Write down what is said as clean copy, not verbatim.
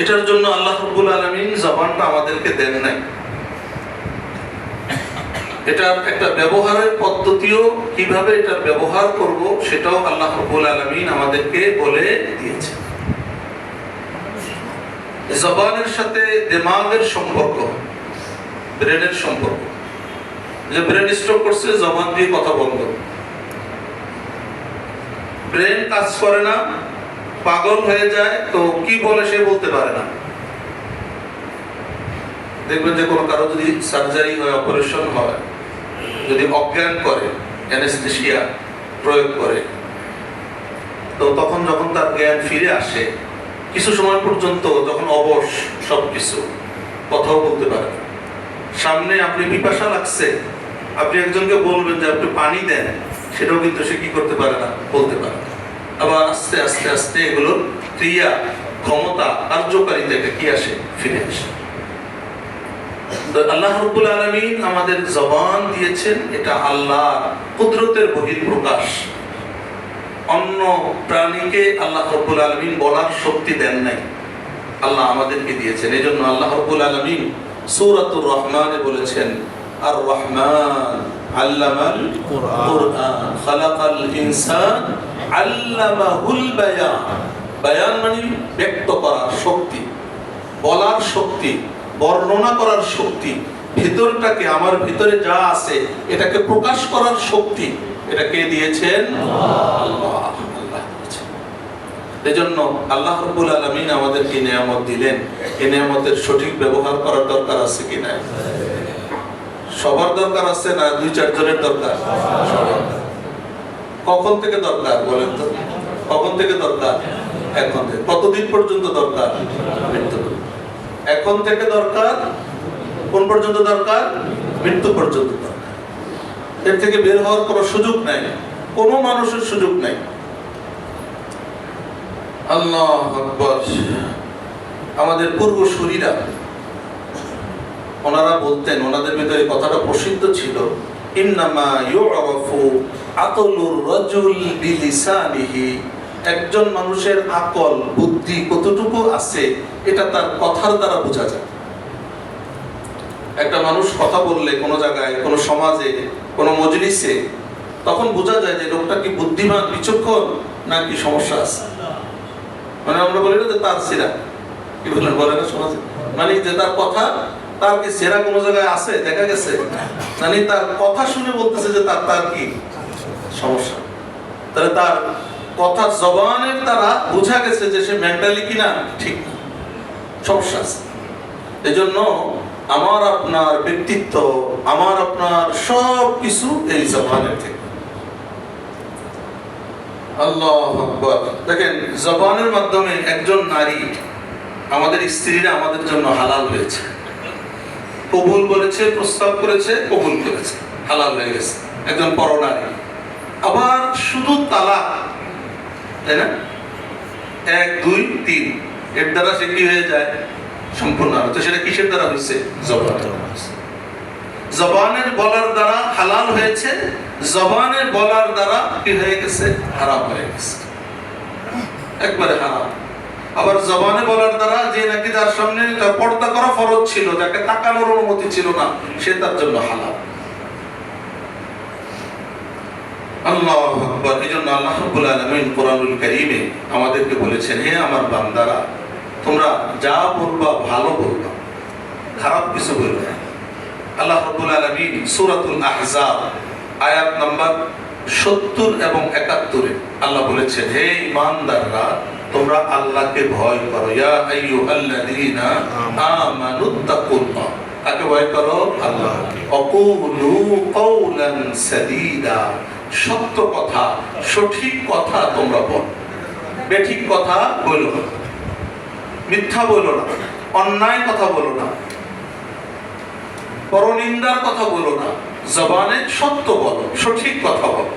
এটার জন্য আল্লাহ রাব্বুল আলামিন জবানটা আমাদেরকে দেন নাই। এটার একটা ব্যবহারের পদ্ধতিও, কিভাবে এটার ব্যবহার করব সেটাও আল্লাহ রাব্বুল আলামিন আমাদেরকে বলে দিয়েছেন। জবানের সাথে দিমাগের সম্পর্ক, ব্রেনের সম্পর্ক। যে ব্রেন স্ট্রোক করছে, জবান দিয়ে কথা বন্ধ, ব্রেন কাজ করে না, পাগল হয়ে যায়, তো কি বলে সে বলতে পারে না। দেখবেন যে কোনো কারো যদি সার্জারি হয়, অপারেশন হয়, যদি অজ্ঞান করে, অ্যানেস্থেসিয়া প্রয়োগ করে, তো তখন যখন তার জ্ঞান ফিরে আসে, কিছু সময় পর্যন্ত যখন অবশ, সবকিছু কথাও বলতে পারে না। সামনে আপনি পিপাসা লাগছে, আপনি একজনকে বলবেন যে আপনি পানি দেন, সেটাও কিন্তু সে কি করতে পারে না, বলতে পারে না। আবার আস্তে আস্তে আস্তে এগুলোর ক্রিয়া, ক্ষমতা, কার্যকারিতা কি আসে, ফিরে আসে। তো আল্লাহ রাব্বুল আলামিন আমাদের জবান দিয়েছেন, এটা আল্লাহর কুদরতের বহিঃপ্রকাশ। অন্য প্রাণীকে আল্লাহ রাব্বুল আলামিন বলার শক্তি দেন নাই, আল্লাহ আমাদেরকে দিয়েছেন। এই জন্য আল্লাহ রাব্বুল আলামিন সূরাতুর রহমানে বলেছেন, আর রহমান আল্লামাল কুরআন খালাকাল ইনসান আল্লামাহুল বায়ান। বায়ান মানে ব্যক্ত করার শক্তি, বলার শক্তি, বর্ণনা করার শক্তি, ভিতরটাকে, আমার ভিতরে যা আছে এটাকে প্রকাশ করার শক্তি, এটা কে দিয়েছেন? আল্লাহ। এজন্য আল্লাহ রাব্বুল আলামিন আমাদেরকে নিয়ামত দিলেন, এই নিয়ামতের সঠিক ব্যবহার করার দরকার আছে কি না? সবার দরকার আছে না, দুই চার জনের দরকার? কখন থেকে দরকার বলেন তো? কখন থেকে দরকার? এখন থেকে। কতদিন পর্যন্ত দরকার? মৃত্যু। এখন থেকে দরকার, কোন পর্যন্ত দরকার? মৃত্যু পর্যন্ত দরকার। এর থেকে বের হওয়ার কোনো সুযোগ নাই, কোনো মানুষের সুযোগ নাই। আল্লাহু আকবার। আমাদের পূর্বসূরীরা, ওনারা বলতেন, ওনাদের ভিতরে কথাটা প্রসিদ্ধ ছিল, ইন্নামা ইউরাফু আকলুর রাজুল বিলিসানিহি। একজন মানুষের আকল, বুদ্ধি কতটুকু আছে এটা তার কথার দ্বারা বোঝা যায়। একটা মানুষ কথা বললে কোনো জায়গায়, কোনো সমাজে, কোনো মজলিসে, তখন বোঝা যায় যে লোকটা কি বুদ্ধিমান, বিচক্ষণ, নাকি সমস্যা আছে। মানে আমরা বলি না যে তার সেরা, কি বলে না সমাজে, মানে যে তার কথা, তার কি সেরা কোনো জায়গায় আছে, দেখা গেছে, মানে তার কথা শুনে বলতেছে যে তার কি সমস্যা। তাহলে তার কথা জবানের দ্বারা বোঝা গেছে যে সে মেন্টালি কিনা ঠিক, সমস্যা আছে। এজন্য আমার আপনার ব্যক্তিত্ব, আমার আপনার সব কিছু এই জবানের থেকে। আল্লাহু আকবার। দেখেন, জবানের মাধ্যমে একজন নারী, আমাদের স্ত্রীরা আমাদের জন্য হালাল হয়েছে, কবুল বলেছে, প্রস্তাব করেছে, কবুল করেছে, হালাল হয়ে গেছে, একজন পরনারী। আবার শুধু তালাক, তাই না, 1 2 3 এর দ্বারা সে কি হয়ে যায়, সম্পূর্ণ। তো সেটা কিসের দ্বারা হয়েছে? জবানের বলার দ্বারা হালাল হয়েছে, জবানের বলার দ্বারা কি হয়ে গেছে, হারাম হয়ে গেছে, একবারে হারাম। আবার জবানে বলার দ্বারা যে নাকি তার সামনে পর্দা করা ফরজ ছিল, যাকে তাকানোর অনুমতি ছিল না, সে তার জন্য হালাল। আল্লাহু আকবার। এজন্য আল্লাহ রাব্বুল আলামিন কোরআনুল কারীমে আমাদেরকে বলেছেন, হে আমার বান্দারা, তোমরা যা বলবা ভালো বলবা, খারাপ কিছু বলবে না। আল্লাহ রাব্বুল আলামিন সূরাতুল আহজাব আয়াত নাম্বার 70 এবং 71 আল্লাহ বলেছেন, হে ঈমানদাররা, তোমরা আল্লাহকে ভয় করো। ইয়া আইয়ুহাল্লাযীনা আমানুত্তাকুল্লাহ। কাকে ভয় করো? আল্লাহকে। ওয়াকুলু কাওলান সাদীদা। সত্য কথা, সঠিক কথা তোমরা বলো, বেঠিক কথা বলো না, মিথ্যা বলো না, অন্যায় কথা বলো না, পরনিন্দার কথা বলো না। জবানে সত্য বলো, সঠিক কথা বলো।